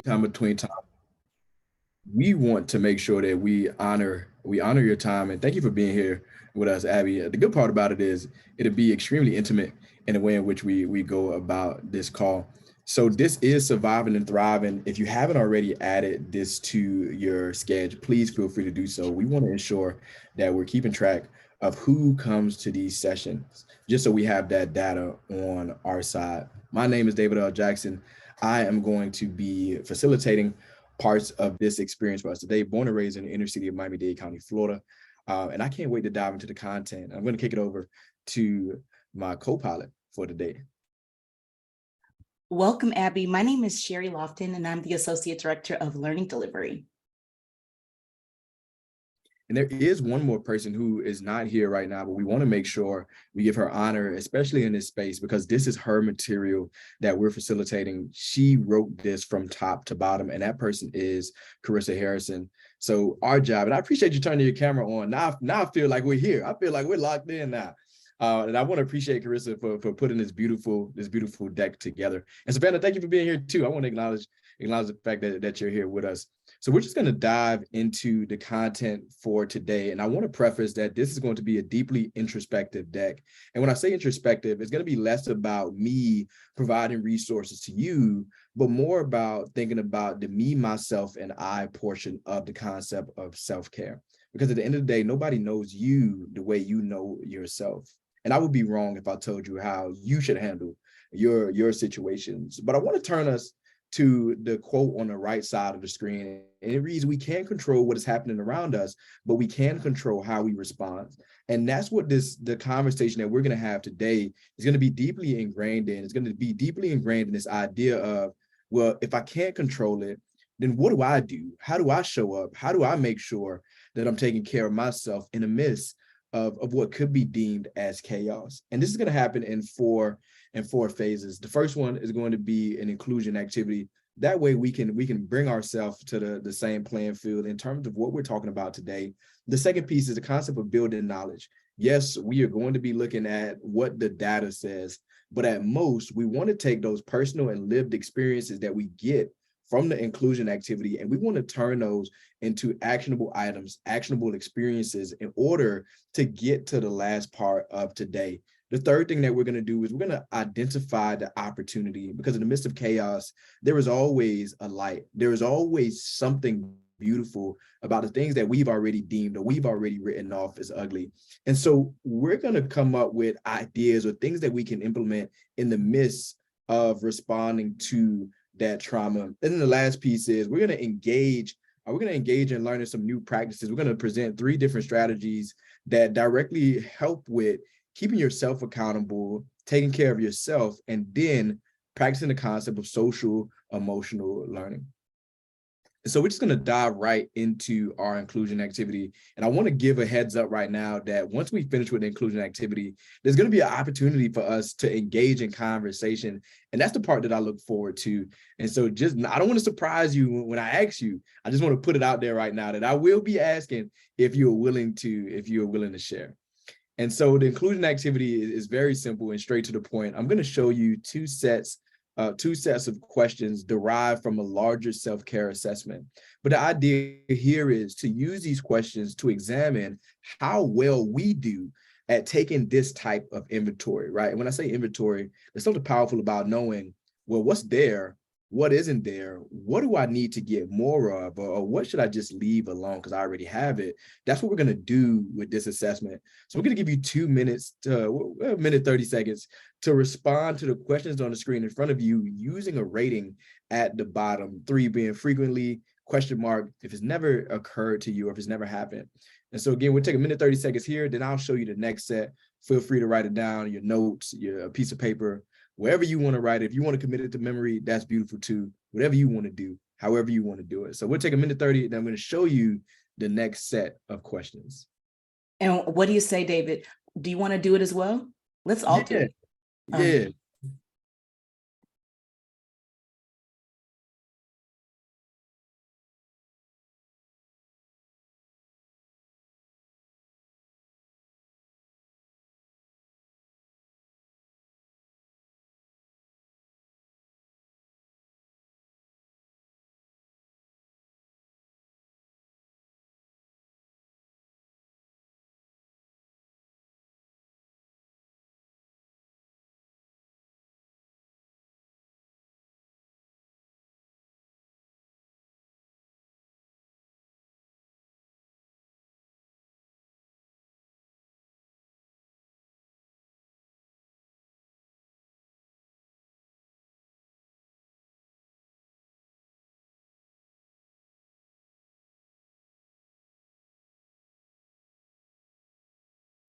time between time, we want to make sure that we honor your time, and thank you for being here with us, Abby. The good part about it is it'll be extremely intimate in the way in which we go about this call. So this is Surviving and Thriving. If you haven't already added this to your schedule, please feel free to do so. We want to ensure that we're keeping track of who comes to these sessions, just so we have that data on our side. My name is David L. Jackson. I am going to be facilitating parts of this experience for us today. Born and raised in the inner city of Miami-Dade County, Florida. And I can't wait to dive into the content. I'm going to kick it over to my co-pilot for today. Welcome, Abby. My name is Sherry Lofton, and I'm the Associate Director of Learning Delivery. And there is one more person who is not here right now, but we want to make sure we give her honor, especially in this space, because this is her material that we're facilitating. She wrote this from top to bottom, and that person is Carissa Harrison. So our job, and I appreciate you turning your camera on. Now I feel like we're here. I feel like we're locked in now. And I want to appreciate Carissa for putting this beautiful deck together. And Savannah, thank you for being here too. I want to acknowledge the fact that you're here with us. So we're just going to dive into the content for today. And I want to preface that this is going to be a deeply introspective deck. And when I say introspective, it's going to be less about me providing resources to you, but more about thinking about the me, myself, and I portion of the concept of self-care. Because at the end of the day, nobody knows you the way you know yourself. And I would be wrong if I told you how you should handle your situations. But I want to turn us to the quote on the right side of the screen. And it reads, we can't control what is happening around us, but we can control how we respond. And that's what the conversation that we're going to have today is going to be deeply ingrained in. It's going to be deeply ingrained in this idea of, well, if I can't control it, then what do I do? How do I show up? How do I make sure that I'm taking care of myself in the midst of what could be deemed as chaos? And this is going to happen in four phases. The first one is going to be an inclusion activity. That way we can bring ourselves to the same playing field in terms of what we're talking about today. The second piece is the concept of building knowledge. Yes, we are going to be looking at what the data says, but at most we want to take those personal and lived experiences that we get from the inclusion activity, and we want to turn those into actionable items, actionable experiences in order to get to the last part of today. The third thing that we're going to do is we're going to identify the opportunity, because in the midst of chaos, there is always a light. There is always something beautiful about the things that we've already deemed or we've already written off as ugly. And so we're going to come up with ideas or things that we can implement in the midst of responding to that trauma. And then the last piece is we're going to engage in learning some new practices. We're going to present 3 different strategies that directly help with keeping yourself accountable, taking care of yourself, and then practicing the concept of social emotional learning. And so we're just going to dive right into our inclusion activity. And I want to give a heads up right now that once we finish with the inclusion activity, there's going to be an opportunity for us to engage in conversation. And that's the part that I look forward to. And so I don't want to surprise you when I ask you. I just want to put it out there right now that I will be asking if you're willing to share. And so the inclusion activity is very simple and straight to the point. I'm going to show you two sets of questions derived from a larger self-care assessment. But the idea here is to use these questions to examine how well we do at taking this type of inventory, right? And when I say inventory, there's something powerful about knowing, well, what's there? What isn't there? What do I need to get more of? Or what should I just leave alone because I already have it? That's what we're going to do with this assessment. So we're going to give you 2 minutes to a minute, 30 seconds to respond to the questions on the screen in front of you using a rating at the bottom, 3 being frequently, question mark, if it's never occurred to you or if it's never happened. And so again, we'll take a minute, 30 seconds here, then I'll show you the next set. Feel free to write it down, your notes, your piece of paper, wherever you want to write it. If you want to commit it to memory, that's beautiful too. Whatever you want to do, however you want to do it. So we'll take a minute 30, and I'm going to show you the next set of questions. And what do you say, David? Do you want to do it as well? Let's all do it. Yeah.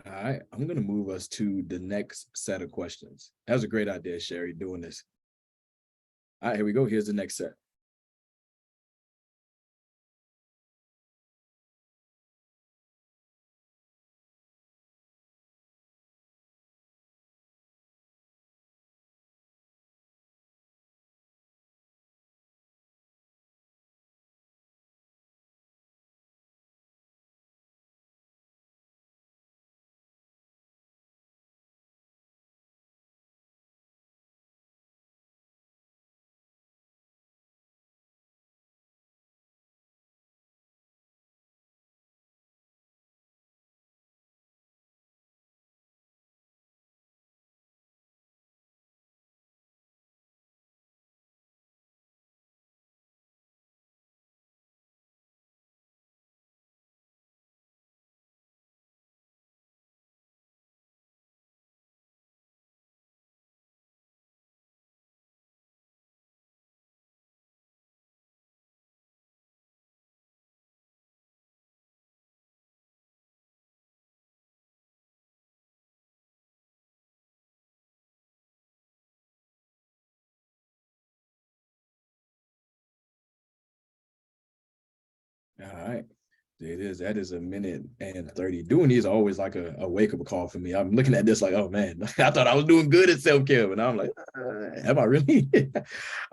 All right, I'm going to move us to the next set of questions. That was a great idea, Sherry, doing this. All right, here we go. Here's the next set. All right. It is. That is a minute and 30. Doing these always like a wake-up call for me. I'm looking at this like, oh man, I thought I was doing good at self-care, but now I'm like, am I really?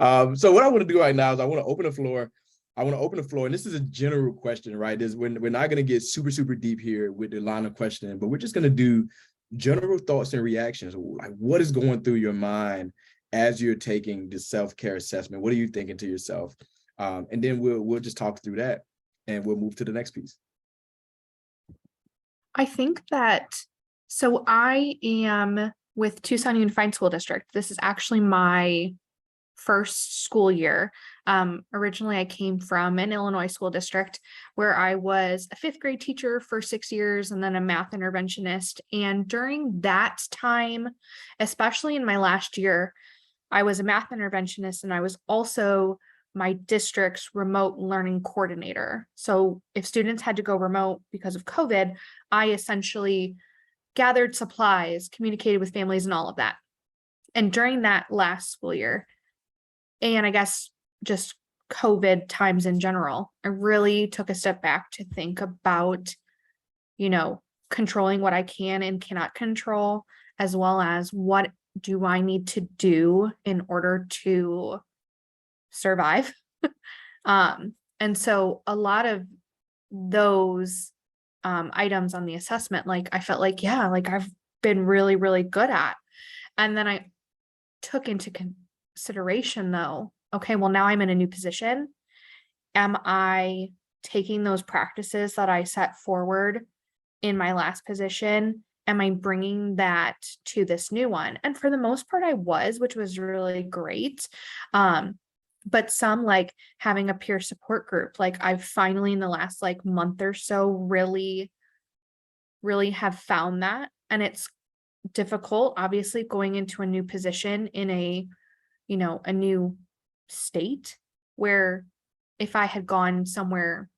So what I want to do right now is I want to open the floor. And this is a general question, right? We're not going to get super, super deep here with the line of questioning, but we're just going to do general thoughts and reactions. Like, what is going through your mind as you're taking the self-care assessment? What are you thinking to yourself? And then we'll just talk through that, and we'll move to the next piece. I think that, so I am with Tucson Unified School District. This is actually my first school year. Originally, I came from an Illinois school district where I was a fifth grade teacher for 6 years and then a math interventionist. And during that time, especially in my last year, I was a math interventionist and I was also my district's remote learning coordinator. So if students had to go remote because of COVID, I essentially gathered supplies, communicated with families and all of that. And during that last school year, and I guess just COVID times in general, I really took a step back to think about, controlling what I can and cannot control, as well as what do I need to do in order to survive. And so a lot of those items on the assessment, like I felt like, yeah, like I've been really, really good at. And then I took into consideration though, okay, well now I'm in a new position. Am I taking those practices that I set forward in my last position? Am I bringing that to this new one? And for the most part, I was, which was really great. But some, like having a peer support group, like I've finally in the last like month or so really have found that. And it's difficult, obviously, going into a new position in a new state, where if I had gone somewhere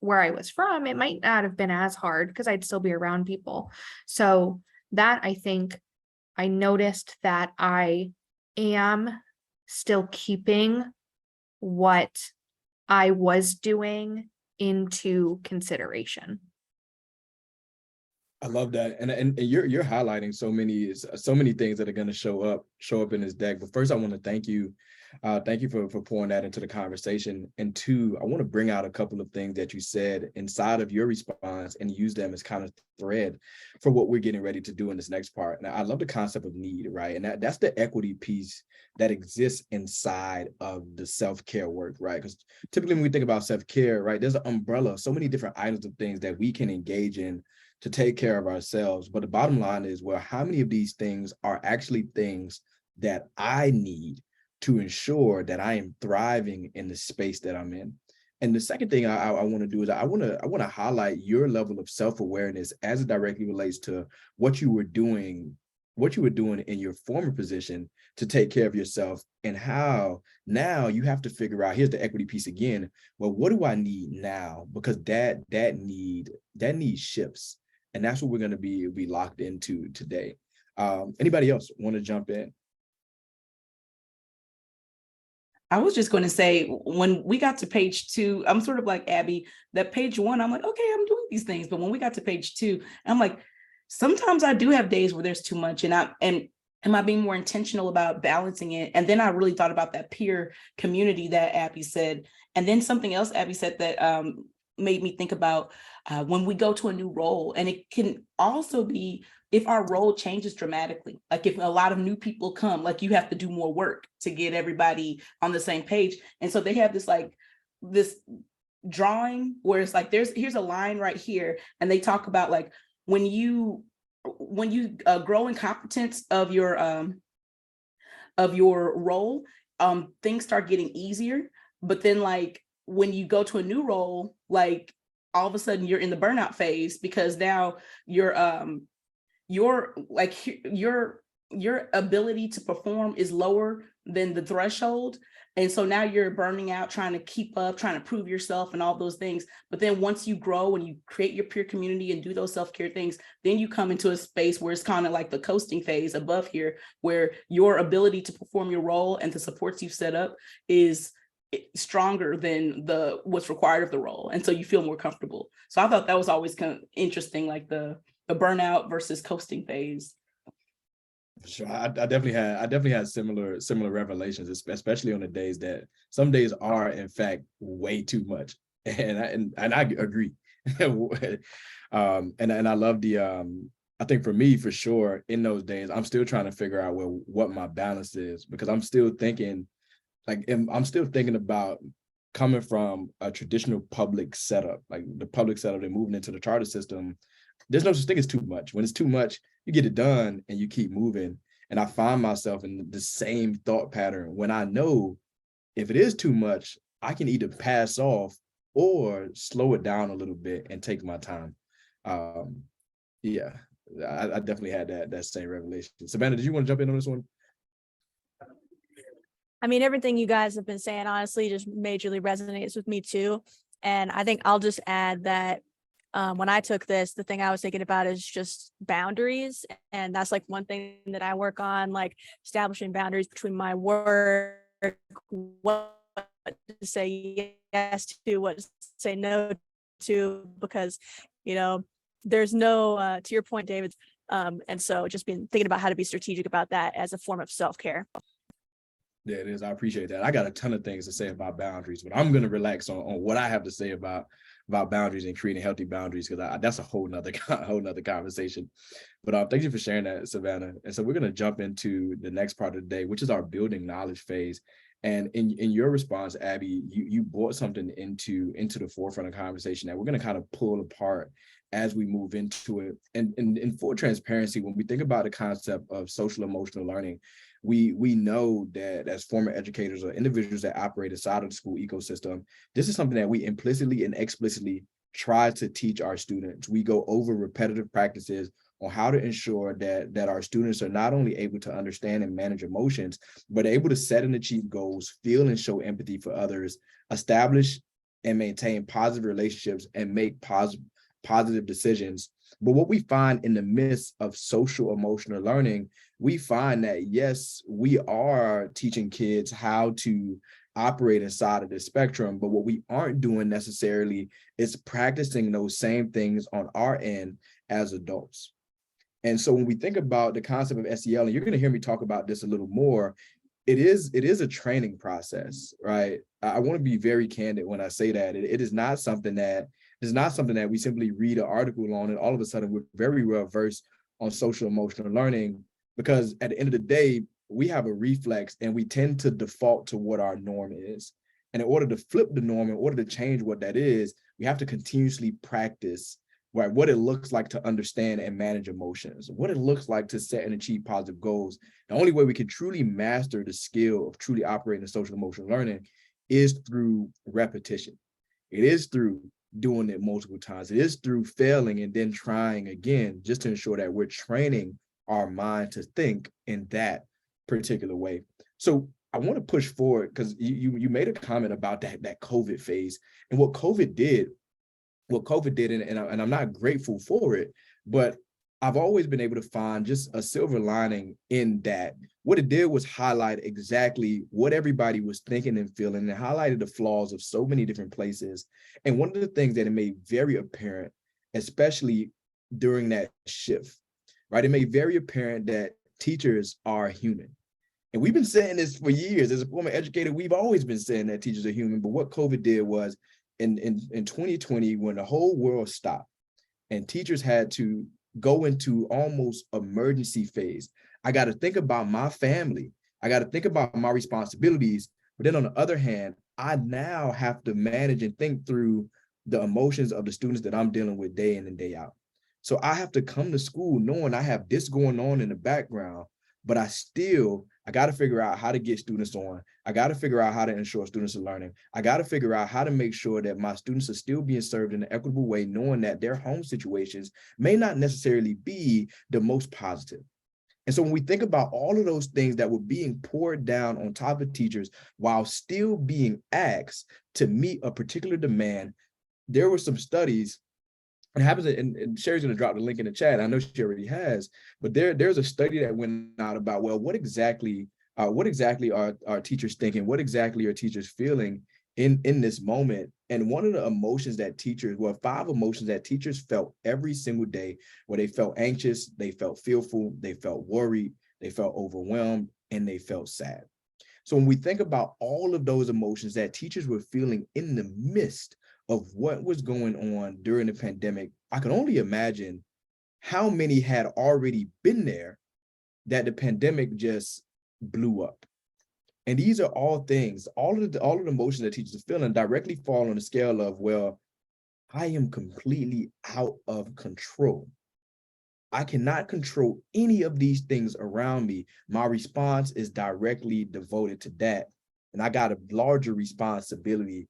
where I was from, it might not have been as hard because I'd still be around people. So that, I think, I noticed that I am still keeping what I was doing into consideration. I love that, and you're highlighting so many things that are going to show up in this deck. But first, I want to thank you for pouring that into the conversation. And two, I want to bring out a couple of things that you said inside of your response and use them as kind of thread for what we're getting ready to do in this next part. Now, I love the concept of need, right? And that's the equity piece that exists inside of the self-care work, right? Because typically when we think about self-care, right, there's an umbrella, so many different items of things that we can engage in to take care of ourselves. But the bottom line is, well, how many of these things are actually things that I need to ensure that I am thriving in the space that I'm in? And the second thing I want to do is I want to highlight your level of self-awareness as it directly relates to what you were doing in your former position to take care of yourself, and how now you have to figure out, here's the equity piece again, well, what do I need now? Because that need shifts. And that's what we're going to be locked into today. Anybody else want to jump in? I was just going to say, when we got to page 2, I'm sort of like Abby, that page 1, I'm like, okay, I'm doing these things. But when we got to page 2, I'm like, sometimes I do have days where there's too much, and am I being more intentional about balancing it? And then I really thought about that peer community that Abby said. And then something else Abby said that made me think about when we go to a new role. And it can also be if our role changes dramatically, like if a lot of new people come, like you have to do more work to get everybody on the same page. And so they have this drawing where it's like, here's a line right here. And they talk about like, when you grow in competence of your role, things start getting easier. But then like when you go to a new role, like all of a sudden you're in the burnout phase, because now your ability to perform is lower than the threshold. And so now you're burning out, trying to keep up, trying to prove yourself and all those things. But then once you grow and you create your peer community and do those self-care things, then you come into a space where it's kind of like the coasting phase above here, where your ability to perform your role and the supports you've set up is stronger than what's required of the role. And so you feel more comfortable. So I thought that was always kind of interesting, like the burnout versus coasting phase. Sure. I definitely had similar revelations, especially on the days that some days are in fact way too much. And I agree. And I love I think for me, for sure, in those days, I'm still trying to figure out what my balance is, because I'm still thinking about coming from a traditional public setup, like the public setup and moving into the charter system. There's no such thing as too much. When it's too much, you get it done and you keep moving. And I find myself in the same thought pattern when I know if it is too much, I can either pass off or slow it down a little bit and take my time. Yeah, I definitely had that same revelation. Savannah, did you want to jump in on this one? I mean, everything you guys have been saying, honestly, just majorly resonates with me too. And I think I'll just add that when I took this, the thing I was thinking about is just boundaries. And that's like one thing that I work on, like establishing boundaries between my work, what to say yes to, what to say no to, because, there's no, to your point, David. And so just been thinking about how to be strategic about that as a form of self-care. Yeah, it is. I appreciate that. I got a ton of things to say about boundaries, but I'm going to relax on what I have to say about boundaries and creating healthy boundaries, because that's a whole nother conversation. But thank you for sharing that, Savannah. And so we're going to jump into the next part of the day, which is our building knowledge phase. And in your response, Abby, you brought something into the forefront of conversation that we're going to kind of pull apart as we move into it. And in full transparency, when we think about the concept of social emotional learning, we know that as former educators or individuals that operate inside of the school ecosystem, this is something that we implicitly and explicitly try to teach our students. We go over repetitive practices on how to ensure that our students are not only able to understand and manage emotions, but able to set and achieve goals, feel and show empathy for others, establish and maintain positive relationships, and make positive decisions. But what we find in the midst of social emotional learning, we find that, yes, we are teaching kids how to operate inside of the spectrum, but what we aren't doing necessarily is practicing those same things on our end as adults. And so when we think about the concept of SEL, and you're going to hear me talk about this a little more, it is a training process, right? I want to be very candid when I say that. It is not something that we simply read an article on and all of a sudden we're very well versed on social emotional learning, because at the end of the day, we have a reflex and we tend to default to what our norm is. And in order to flip the norm, in order to change what that is, we have to continuously practice, right, what it looks like to understand and manage emotions, what it looks like to set and achieve positive goals. The only way we can truly master the skill of truly operating in social emotional learning is through repetition. It is through doing it multiple times. It is through failing and then trying again, just to ensure that we're training our mind to think in that particular way. So I want to push forward, because you made a comment about that COVID phase and what COVID did, and I'm not grateful for it, But I've always been able to find just a silver lining in that. What it did was highlight exactly what everybody was thinking and feeling, and highlighted the flaws of so many different places. And one of the things that it made very apparent, especially during that shift, right? It made very apparent that teachers are human. And we've been saying this for years. As a former educator, we've always been saying that teachers are human. But what COVID did was in 2020, when the whole world stopped and teachers had to go into almost emergency phase, I got to think about my family. I got to think about my responsibilities. But then on the other hand, I now have to manage and think through the emotions of the students that I'm dealing with day in and day out. So I have to come to school knowing I have this going on in the background, but I got to figure out how to get students on. I got to figure out how to ensure students are learning. I got to figure out how to make sure that my students are still being served in an equitable way, knowing that their home situations may not necessarily be the most positive. And so when we think about all of those things that were being poured down on top of teachers while still being asked to meet a particular demand, there were some studies. It happens, and Sherry's going to drop the link in the chat. I know she already has, but there's a study that went out about, well, what exactly are teachers thinking? What exactly are teachers feeling in this moment? And one of the emotions that teachers, well, 5 emotions that teachers felt every single day, where they felt anxious, they felt fearful, they felt worried, they felt overwhelmed, and they felt sad. So when we think about all of those emotions that teachers were feeling in the midst of what was going on during the pandemic, I can only imagine how many had already been there that the pandemic just blew up. And these are all things, all of the emotions that teachers are feeling directly fall on the scale of, well, I am completely out of control. I cannot control any of these things around me. My response is directly devoted to that. And I got a larger responsibility.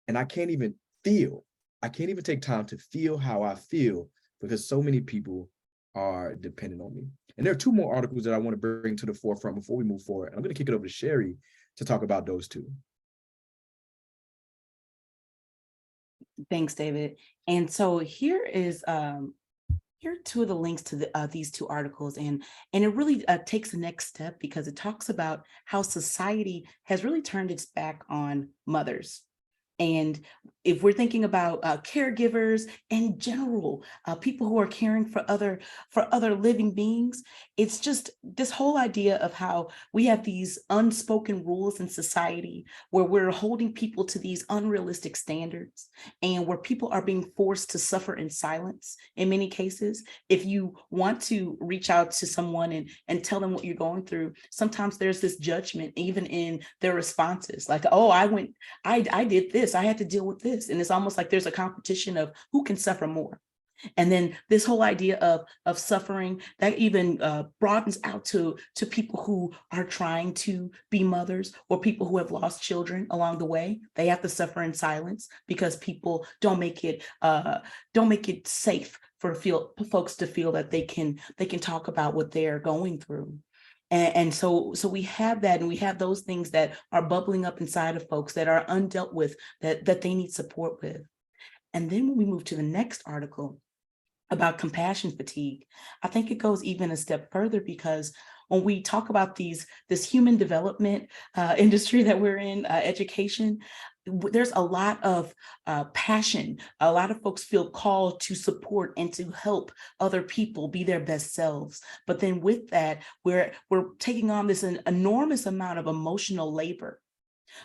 And I can't even take time to feel how I feel because so many people are dependent on me. And there are 2 more articles that I want to bring to the forefront before we move forward. I'm going to kick it over to Sherry to talk about those 2. Thanks, David. And so here are 2 of the links to these 2 articles, and it really takes the next step because it talks about how society has really turned its back on mothers. And if we're thinking about caregivers in general, people who are caring for other living beings, it's just this whole idea of how we have these unspoken rules in society where we're holding people to these unrealistic standards, and where people are being forced to suffer in silence in many cases. If you want to reach out to someone and tell them what you're going through, sometimes there's this judgment even in their responses, like, oh, I did this, I had to deal with this. And it's almost like there's a competition of who can suffer more. And then this whole idea of suffering that even broadens out to people who are trying to be mothers, or people who have lost children along the way. They have to suffer in silence because people don't make it safe for folks to feel that they can talk about what they're going through. And so we have that, and we have those things that are bubbling up inside of folks that are undealt with, that they need support with. And then when we move to the next article about compassion fatigue, I think it goes even a step further, because when we talk about this human development industry that we're in, education, there's a lot of passion. A lot of folks feel called to support and to help other people be their best selves. But then with that, we're taking on this enormous amount of emotional labor,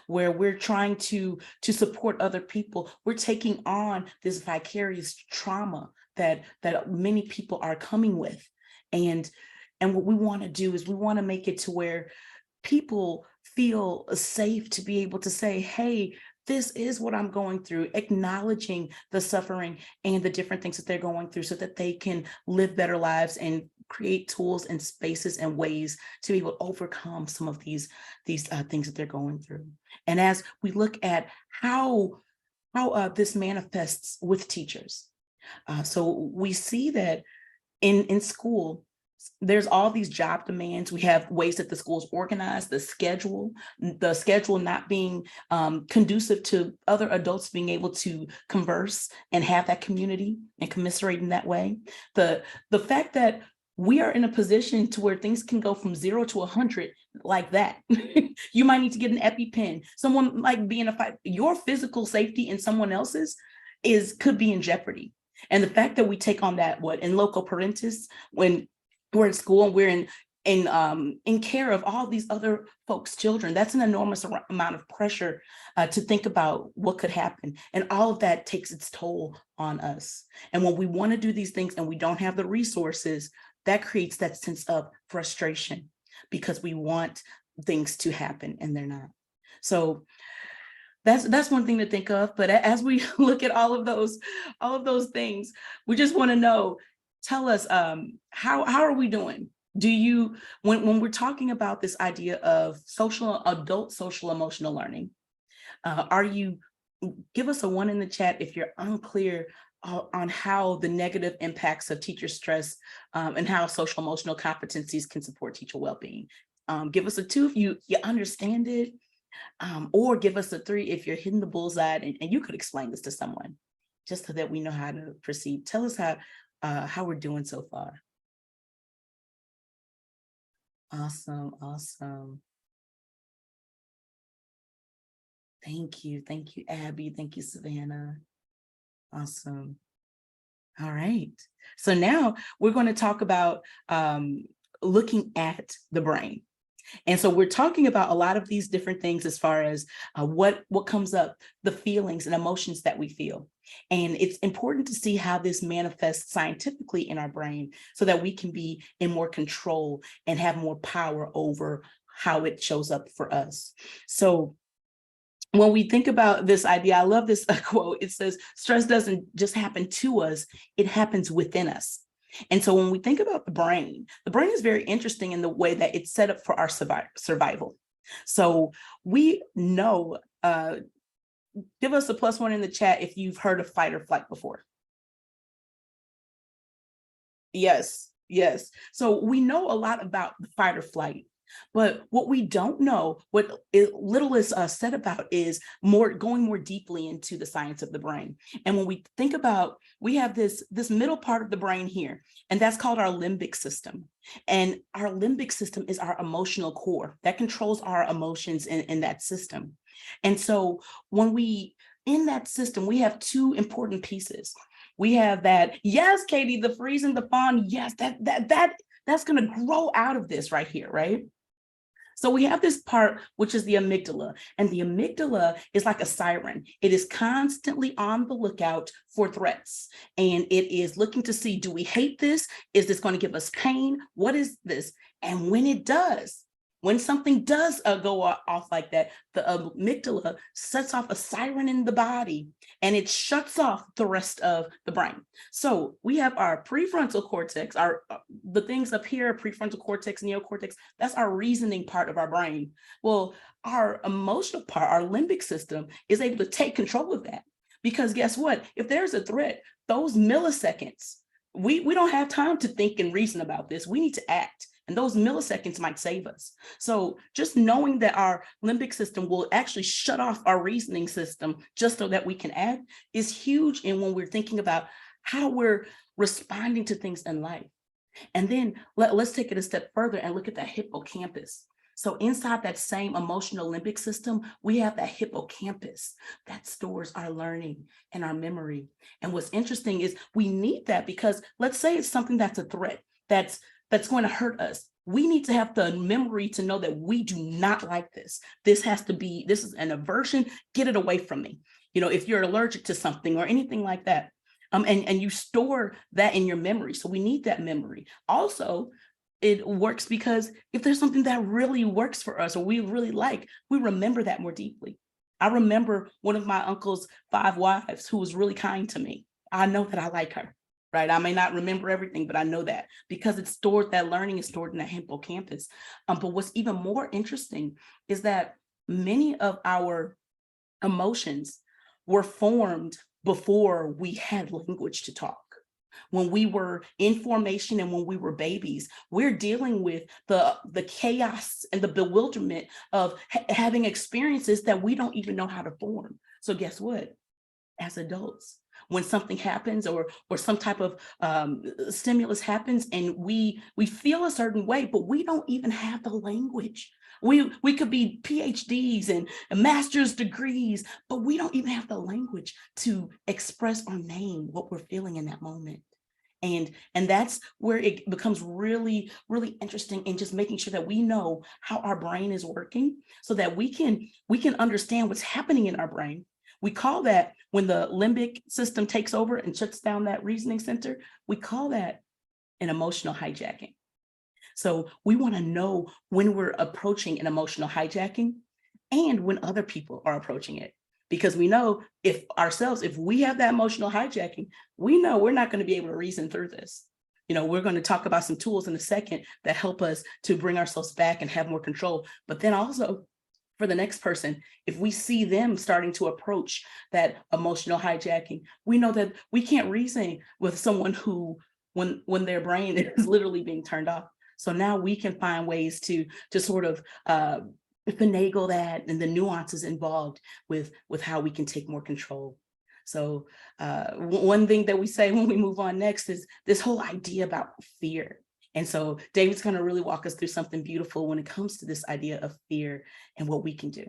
where we're trying to support other people. We're taking on this vicarious trauma that many people are coming with. And what we want to do is we want to make it to where people feel safe to be able to say, hey, this is what I'm going through, acknowledging the suffering and the different things that they're going through so that they can live better lives and create tools and spaces and ways to be able to overcome some of these things that they're going through. And as we look at how this manifests with teachers, so we see that in school, there's all these job demands. We have ways that the schools organize, the schedule not being conducive to other adults being able to converse and have that community and commiserate in that way. The fact that we are in a position to where things can go from 0 to 100 like that. You might need to get an EpiPen. Someone might be in a fight. Your physical safety and someone else's could be in jeopardy. And the fact that we take on that, in loco parentis, when we're in school and we're in care of all these other folks' children, that's an enormous amount of pressure to think about what could happen. And all of that takes its toll on us. And when we want to do these things and we don't have the resources, that creates that sense of frustration because we want things to happen and they're not. So that's one thing to think of. But as we look at all of those things, we just want to know, tell us, how are we doing? Do you, when we're talking about this idea of adult social emotional learning, give us a 1 in the chat if you're unclear on how the negative impacts of teacher stress and how social emotional competencies can support teacher well-being. Give us a 2 if you understand it, or give us a 3 if you're hitting the bullseye and you could explain this to someone, just so that we know how to proceed. Tell us how we're doing so far. Awesome. Thank you, Abby. Thank you, Savannah. Awesome. All right. So now we're going to talk about looking at the brain. And so we're talking about a lot of these different things as far as what comes up, the feelings and emotions that we feel. And it's important to see how this manifests scientifically in our brain so that we can be in more control and have more power over how it shows up for us. So when we think about this idea, I love this quote. It says, stress doesn't just happen to us, it happens within us. And so when we think about the brain is very interesting in the way that it's set up for our survival. So we know, give us a +1 in the chat if you've heard of fight or flight before. Yes. So we know a lot about the fight or flight. But what we don't know, what little is said about, is going more deeply into the science of the brain. And when we think about, we have this middle part of the brain here, and that's called our limbic system. And our limbic system is our emotional core that controls our emotions in that system. And so in that system, we have 2 important pieces. We have that, yes, Katie, the freeze and the fawn, yes, that's going to grow out of this right here, right? So we have this part, which is the amygdala, and the amygdala is like a siren. It is constantly on the lookout for threats, and it is looking to see, do we hate this? Is this going to give us pain? What is this? And when something does go off like that, the amygdala sets off a siren in the body and it shuts off the rest of the brain. So we have our prefrontal cortex, the things up here, prefrontal cortex, neocortex, that's our reasoning part of our brain. Well, our emotional part, our limbic system, is able to take control of that. Because guess what? If there's a threat, those milliseconds, we don't have time to think and reason about this. We need to act. And those milliseconds might save us. So just knowing that our limbic system will actually shut off our reasoning system just so that we can act is huge in when we're thinking about how we're responding to things in life. And then let's take it a step further and look at that hippocampus. So inside that same emotional limbic system, we have that hippocampus that stores our learning and our memory. And what's interesting is we need that because let's say it's something that's a threat, that's going to hurt us. We need to have the memory to know that we do not like this. This is an aversion, get it away from me. If you're allergic to something or anything like that, and you store that in your memory. So we need that memory. Also, it works because if there's something that really works for us or we really like, we remember that more deeply. I remember one of my uncle's 5 wives who was really kind to me. I know that I like her. Right. I may not remember everything, but I know that because it's stored, that learning is stored in the hippocampus. But what's even more interesting is that many of our emotions were formed before we had language to talk. When we were in formation and when we were babies, we're dealing with the chaos and the bewilderment of having experiences that we don't even know how to form. So guess what? As adults, when something happens or some type of stimulus happens and we feel a certain way, but we don't even have the language. We could be PhDs and master's degrees, but we don't even have the language to express or name what we're feeling in that moment. And that's where it becomes really, really interesting, in just making sure that we know how our brain is working so that we can understand what's happening in our brain. We call that, when the limbic system takes over and shuts down that reasoning center, we call that an emotional hijacking. So we want to know when we're approaching an emotional hijacking and when other people are approaching it. Because we know if we have that emotional hijacking, we know we're not going to be able to reason through this. We're going to talk about some tools in a second that help us to bring ourselves back and have more control. But then also, for the next person, if we see them starting to approach that emotional hijacking, we know that we can't reason with someone who, when their brain is literally being turned off. So now we can find ways to sort of finagle that and the nuances involved with how we can take more control. So one thing that we say when we move on next is this whole idea about fear. And so David's going to really walk us through something beautiful when it comes to this idea of fear and what we can do.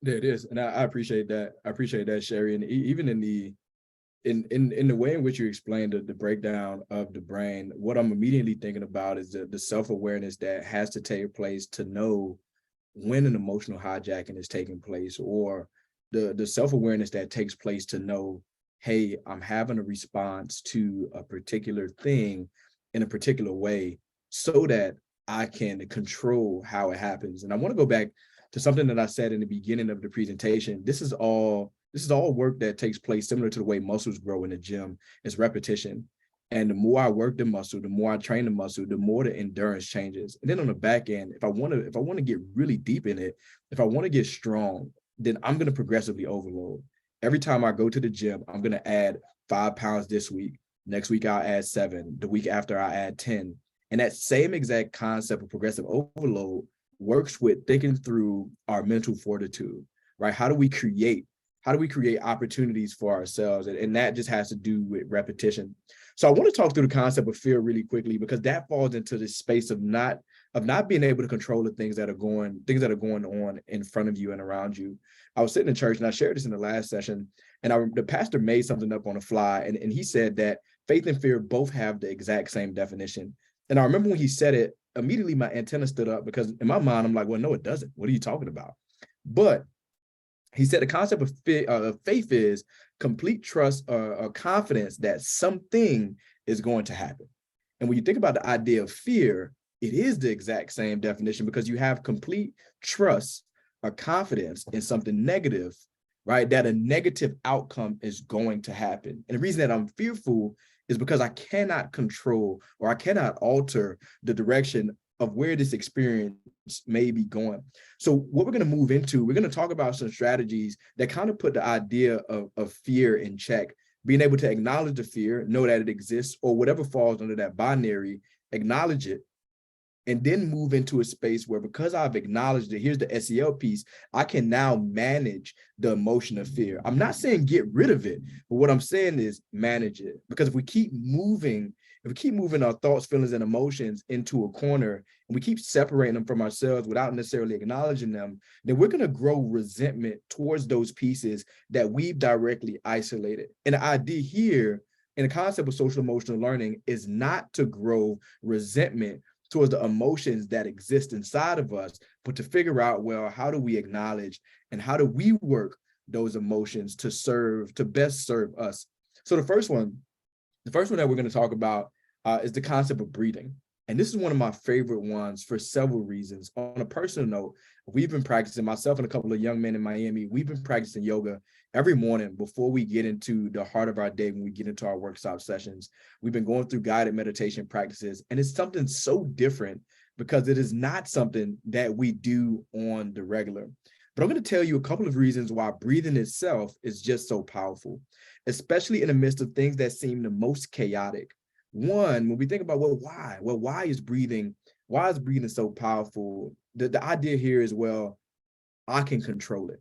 There it is. And I appreciate that. I appreciate that, Sherry. And even in the way in which you explained the breakdown of the brain, what I'm immediately thinking about is the self-awareness that has to take place to know when an emotional hijacking is taking place, or the self-awareness that takes place to know, hey, I'm having a response to a particular thing in a particular way so that I can control how it happens. And I want to go back to something that I said in the beginning of the presentation. This is all work that takes place similar to the way muscles grow in the gym. It's repetition. And the more I work the muscle, the more I train the muscle, the more the endurance changes. And then on the back end, if I want to get really deep in it, if I want to get strong, then I'm going to progressively overload. Every time I go to the gym, I'm going to add 5 pounds this week. Next week, I'll add 7. The week after, I add 10. And that same exact concept of progressive overload works with thinking through our mental fortitude, right? How do we create opportunities for ourselves? And that just has to do with repetition. So I want to talk through the concept of fear really quickly, because that falls into this space of not being able to control the things that are going on in front of you and around you. I was sitting in church, and I shared this in the last session, and the pastor made something up on the fly, and he said that faith and fear both have the exact same definition. And I remember when he said it, immediately my antenna stood up, because in my mind, I'm like, well, no, it doesn't. What are you talking about? But he said the concept of faith is complete trust or confidence that something is going to happen. And when you think about the idea of fear, it is the exact same definition, because you have complete trust or confidence in something negative, right? That a negative outcome is going to happen. And the reason that I'm fearful is because I cannot control, or I cannot alter the direction of where this experience may be going. So what we're going to move into, we're going to talk about some strategies that kind of put the idea of fear in check, being able to acknowledge the fear, know that it exists, or whatever falls under that binary, acknowledge it, and then move into a space where, because I've acknowledged it, here's the SEL piece, I can now manage the emotion of fear. I'm not saying get rid of it, but what I'm saying is manage it. Because if we keep moving our thoughts, feelings, and emotions into a corner, and we keep separating them from ourselves without necessarily acknowledging them, then we're going to grow resentment towards those pieces that we've directly isolated. And the idea here in the concept of social emotional learning is not to grow resentment towards the emotions that exist inside of us, but to figure out, well, how do we acknowledge and how do we work those emotions to best serve us? So the first one that we're going to talk about is the concept of breathing. And this is one of my favorite ones for several reasons. On a personal note, we've been practicing, myself and a couple of young men in Miami, we've been practicing yoga every morning before we get into the heart of our day, when we get into our workshop sessions. We've been going through guided meditation practices, and it's something so different because it is not something that we do on the regular. But I'm going to tell you a couple of reasons why breathing itself is just so powerful, especially in the midst of things that seem the most chaotic. One, when we think about, well, why? Well, why is breathing so powerful? The idea here is, well, I can control it.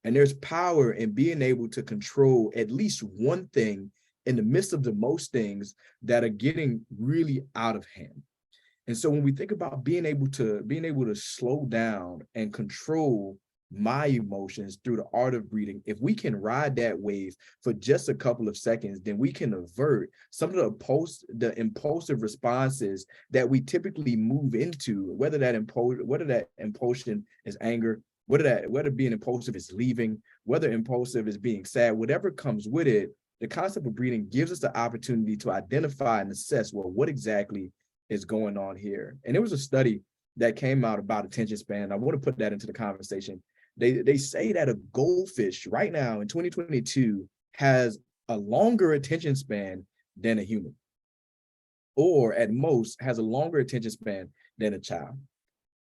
And there's power in being able to control at least one thing in the midst of the most things that are getting really out of hand. And so when we think about being able to slow down and control my emotions through the art of breathing, if we can ride that wave for just a couple of seconds, then we can avert some of the impulsive responses that we typically move into, whether that impulsion is anger, whether being impulsive is leaving, whether impulsive is being sad, whatever comes with it. The concept of breathing gives us the opportunity to identify and assess, well, what exactly is going on here. And there was a study that came out about attention span. I want to put that into the conversation. They say that a goldfish right now in 2022 has a longer attention span than a human, or at most has a longer attention span than a child.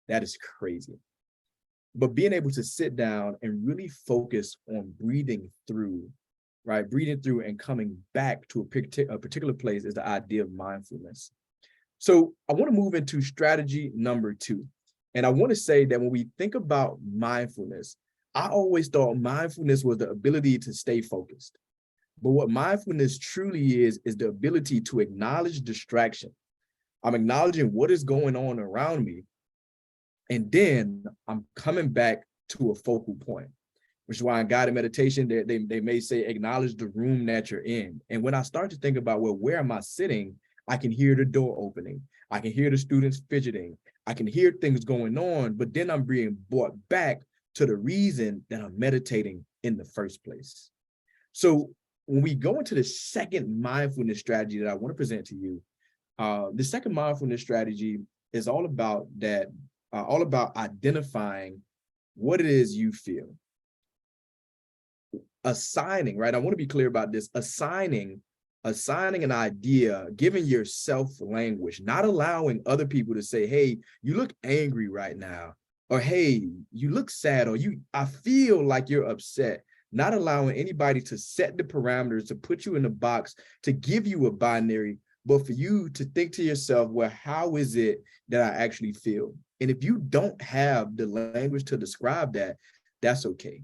That is crazy. But being able to sit down and really focus on breathing through, right? Breathing through and coming back to a particular place is the idea of mindfulness. So I want to move into strategy number 2. And I want to say that when we think about mindfulness, I always thought mindfulness was the ability to stay focused. But what mindfulness truly is the ability to acknowledge distraction. I'm acknowledging what is going on around me. And then I'm coming back to a focal point, which is why in guided meditation, they may say, acknowledge the room that you're in. And when I start to think about, well, where am I sitting? I can hear the door opening. I can hear the students fidgeting. I can hear things going on, but then I'm being brought back to the reason that I'm meditating in the first place. So when we go into the second mindfulness strategy that I want to present to you, the second mindfulness strategy is all about identifying what it is you feel. Assigning, right? I want to be clear about this, assigning an idea, giving yourself language, not allowing other people to say, hey, you look angry right now, or hey, you look sad, or I feel like you're upset. Not allowing anybody to set the parameters, to put you in a box, to give you a binary, but for you to think to yourself, well, how is it that I actually feel? And if you don't have the language to describe that, that's okay.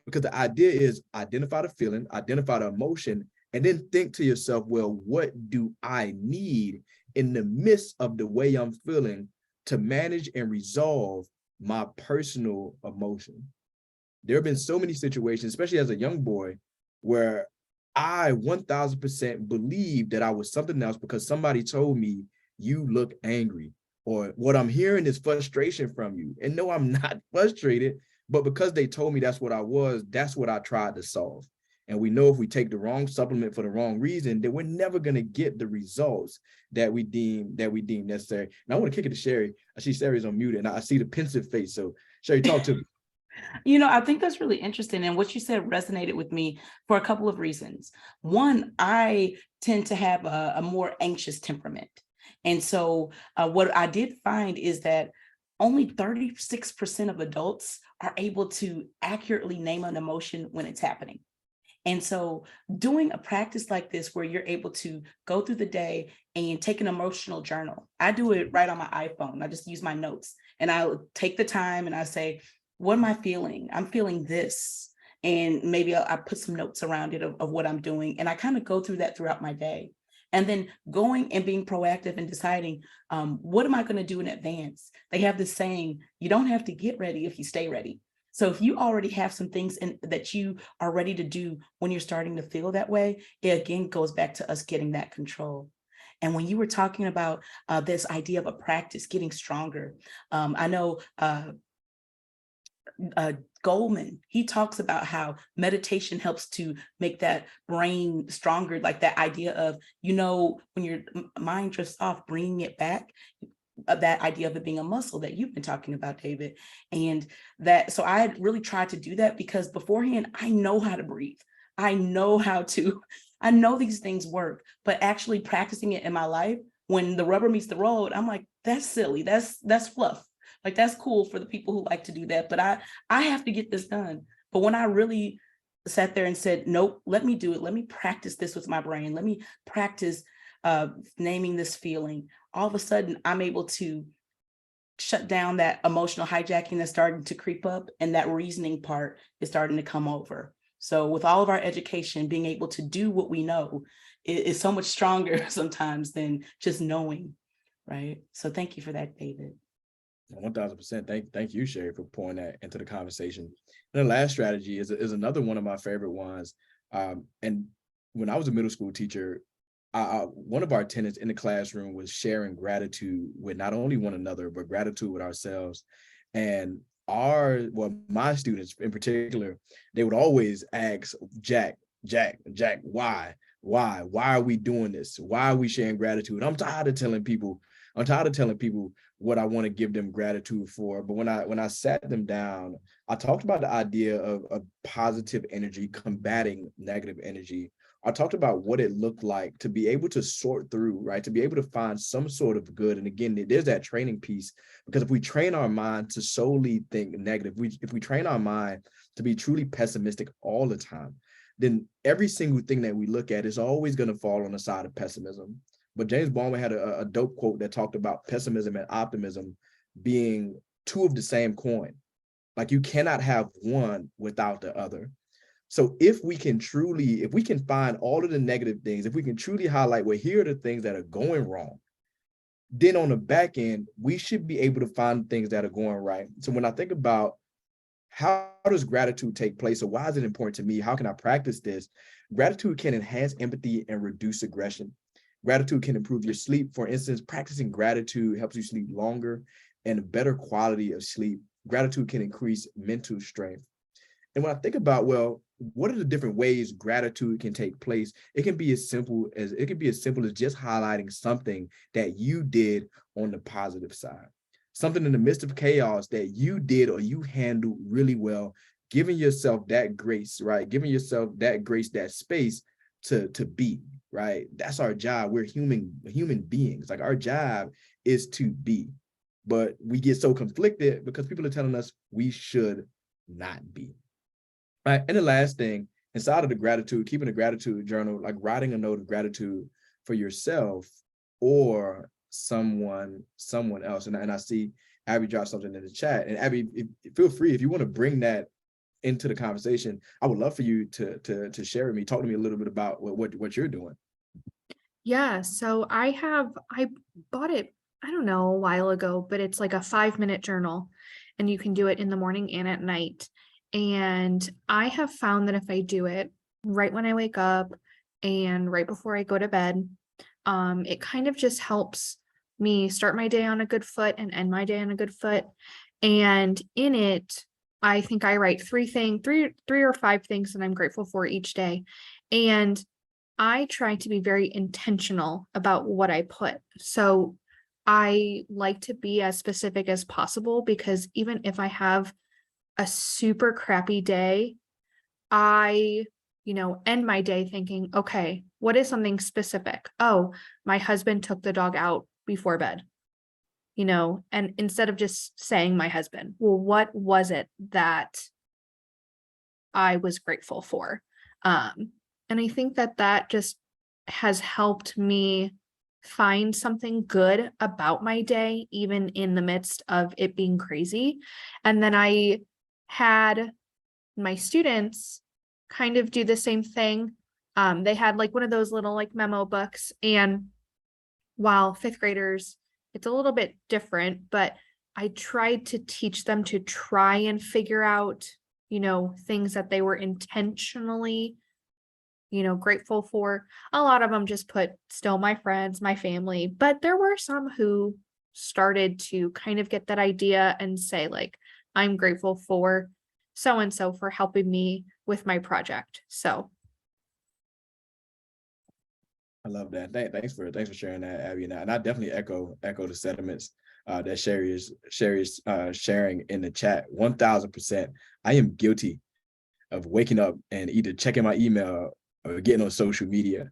Because the idea is identify the feeling, identify the emotion, and then think to yourself, well, what do I need in the midst of the way I'm feeling to manage and resolve my personal emotion? There have been so many situations, especially as a young boy, where I 1000% believed that I was something else because somebody told me, you look angry, or what I'm hearing is frustration from you. And no, I'm not frustrated, but because they told me that's what I was, that's what I tried to solve. And we know if we take the wrong supplement for the wrong reason, then we're never going to get the results that we deem necessary. And I want to kick it to Sherry. I see Sherry's on mute and I see the pensive face. So Sherry, talk to me. I think that's really interesting. And what you said resonated with me for a couple of reasons. One, I tend to have a more anxious temperament. And so what I did find is that only 36% of adults are able to accurately name an emotion when it's happening. And so doing a practice like this, where you're able to go through the day and take an emotional journal. I do it right on my iPhone. I just use my notes and I'll take the time and I say, what am I feeling? I'm feeling this. And maybe I put some notes around it of what I'm doing. And I kind of go through that throughout my day. And then going and being proactive and deciding, what am I going to do in advance? They have this saying, you don't have to get ready if you stay ready. So if you already have some things that you are ready to do when you're starting to feel that way, it again goes back to us getting that control. And when you were talking about this idea of a practice getting stronger, I know Goldman, he talks about how meditation helps to make that brain stronger, like that idea of, when your mind drifts off, bringing it back, that idea of it being a muscle that you've been talking about, David. And so I had really tried to do that because beforehand, I know how to breathe. I know these things work, but actually practicing it in my life, when the rubber meets the road, I'm like, that's silly. That's fluff. Like, that's cool for the people who like to do that, but I have to get this done. But when I really sat there and said, nope, let me do it. Let me practice this with my brain. Let me practice naming this feeling. All of a sudden, I'm able to shut down that emotional hijacking that's starting to creep up, and that reasoning part is starting to come over. So with all of our education, being able to do what we know is so much stronger sometimes than just knowing, right? So thank you for that, David. 1000%. Thank you, Sherry, for pouring that into the conversation. And the last strategy is another one of my favorite ones. And when I was a middle school teacher, one of our tenets in the classroom was sharing gratitude with not only one another, but gratitude with ourselves. And my students in particular, they would always ask Jack, why are we doing this? Why are we sharing gratitude? I'm tired of telling people what I want to give them gratitude for. But when I sat them down, I talked about the idea of positive energy combating negative energy. I talked about what it looked like to be able to sort through, right? To be able to find some sort of good. And again, there's that training piece, because if we train our mind to solely think negative, if we train our mind to be truly pessimistic all the time, then every single thing that we look at is always going to fall on the side of pessimism. But James Baldwin had a dope quote that talked about pessimism and optimism being two of the same coin. Like, you cannot have one without the other. So if we can find all of the negative things, if we can truly highlight, well, here are the things that are going wrong, then on the back end, we should be able to find things that are going right. So when I think about how does gratitude take place, or why is it important to me? How can I practice this? Gratitude can enhance empathy and reduce aggression. Gratitude can improve your sleep. For instance, practicing gratitude helps you sleep longer and a better quality of sleep. Gratitude can increase mental strength. And when I think about, well, what are the different ways gratitude can take place? It can be as simple as just highlighting something that you did on the positive side, something in the midst of chaos that you did or you handled really well, giving yourself that grace, right? Giving yourself that grace, that space to be, right? That's our job. We're human beings. Like, our job is to be, but we get so conflicted because people are telling us we should not be. Right. And the last thing, inside of the gratitude, keeping a gratitude journal, like writing a note of gratitude for yourself or someone else. And I see Abby dropped something in the chat. And Abby, feel free, if you want to bring that into the conversation, I would love for you to share with me. Talk to me a little bit about what you're doing. Yeah, so I bought it, I don't know, a while ago, but it's like a 5-minute journal, and you can do it in the morning and at night. And I have found that if I do it right when I wake up and right before I go to bed, it kind of just helps me start my day on a good foot and end my day on a good foot. And in it, I think I write three or five things that I'm grateful for each day. And I try to be very intentional about what I put. So I like to be as specific as possible, because even if I have a super crappy day, I, end my day thinking, okay, what is something specific? Oh, my husband took the dog out before bed, and instead of just saying my husband, well, what was it that I was grateful for? And I think that just has helped me find something good about my day, even in the midst of it being crazy. And then I had my students kind of do the same thing. They had like one of those little like memo books, and while fifth graders, it's a little bit different, but I tried to teach them to try and figure out, things that they were intentionally, grateful for. A lot of them just put still my friends, my family, but there were some who started to kind of get that idea and say, like, I'm grateful for so-and-so for helping me with my project. So I love that. Thanks for sharing that, Abby. And I definitely echo the sentiments that Sherry is sharing in the chat. 1000%. I am guilty of waking up and either checking my email or getting on social media,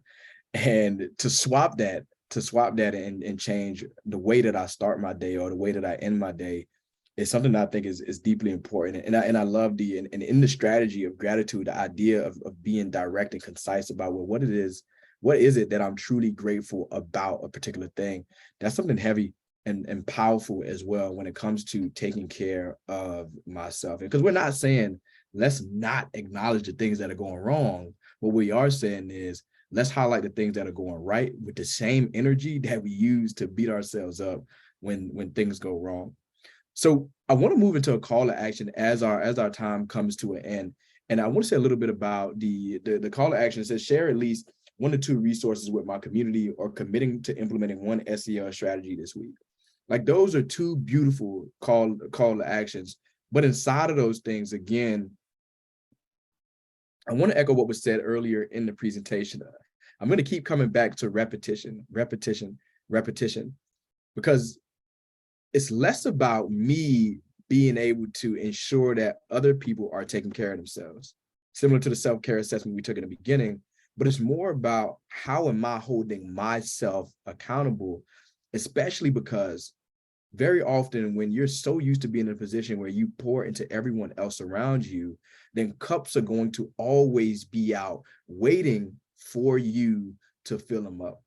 and to swap that and change the way that I start my day or the way that I end my day is something that I think is deeply important. And I love and in the strategy of gratitude, the idea of being direct and concise about, well, what is it that I'm truly grateful about a particular thing? That's something heavy and powerful as well when it comes to taking care of myself. Because we're not saying let's not acknowledge the things that are going wrong. What we are saying is let's highlight the things that are going right with the same energy that we use to beat ourselves up when things go wrong. So I want to move into a call to action as our time comes to an end. And I want to say a little bit about the call to action. It says share at least 1 to 2 resources with my community or committing to implementing 1 SEL strategy this week. Like those are 2 beautiful call to actions. But inside of those things, again, I want to echo what was said earlier in the presentation. I'm going to keep coming back to repetition, because it's less about me being able to ensure that other people are taking care of themselves, similar to the self-care assessment we took in the beginning, but it's more about how am I holding myself accountable, especially because very often when you're so used to being in a position where you pour into everyone else around you, then cups are going to always be out waiting for you to fill them up.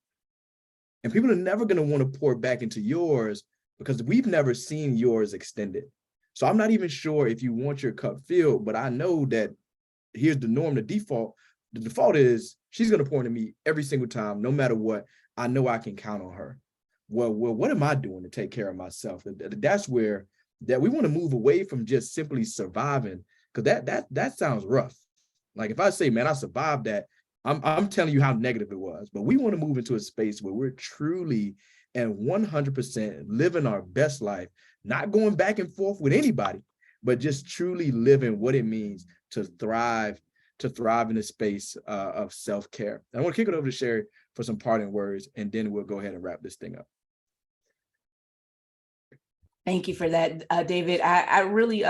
And people are never going to want to pour back into yours because we've never seen yours extended. So I'm not even sure if you want your cup filled, but I know that here's the norm, the default. The default is she's going to pour into me every single time, no matter what. I know I can count on her. Well, what am I doing to take care of myself? That's where that we want to move away from just simply surviving, because that sounds rough. Like if I say, man, I survived that, I'm telling you how negative it was. But we want to move into a space where we're truly and 100% living our best life, not going back and forth with anybody, but just truly living what it means to thrive in the space of self-care. And I want to kick it over to Sherry for some parting words, and then we'll go ahead and wrap this thing up. Thank you for that, David. I really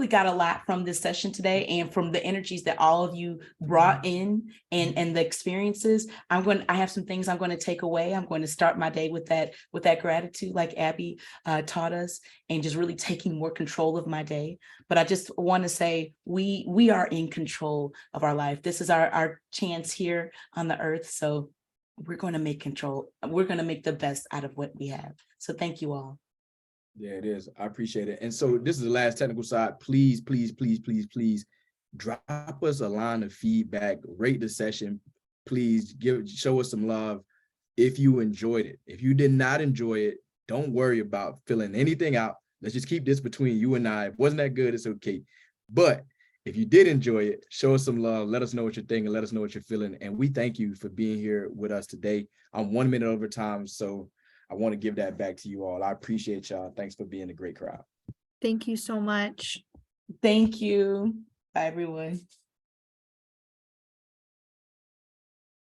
got a lot from this session today, and from the energies that all of you brought in and the experiences. I have some things I'm going to take away. I'm going to start my day with that gratitude, like Abby taught us, and just really taking more control of my day. But I just want to say we are in control of our life. This is our chance here on the earth. So we're going to make control. We're going to make the best out of what we have. So thank you all. Yeah, it is. I appreciate it. And so this is the last technical side. Please, please, please, please, please drop us a line of feedback, rate the session. Please show us some love if you enjoyed it. If you did not enjoy it, don't worry about filling anything out. Let's just keep this between you and I. If it wasn't that good, it's okay. But if you did enjoy it, show us some love. Let us know what you're thinking. Let us know what you're feeling. And we thank you for being here with us today. I'm 1 minute over time, so I want to give that back to you all. I appreciate y'all. Thanks for being a great crowd. Thank you so much. Thank you. Bye, everyone.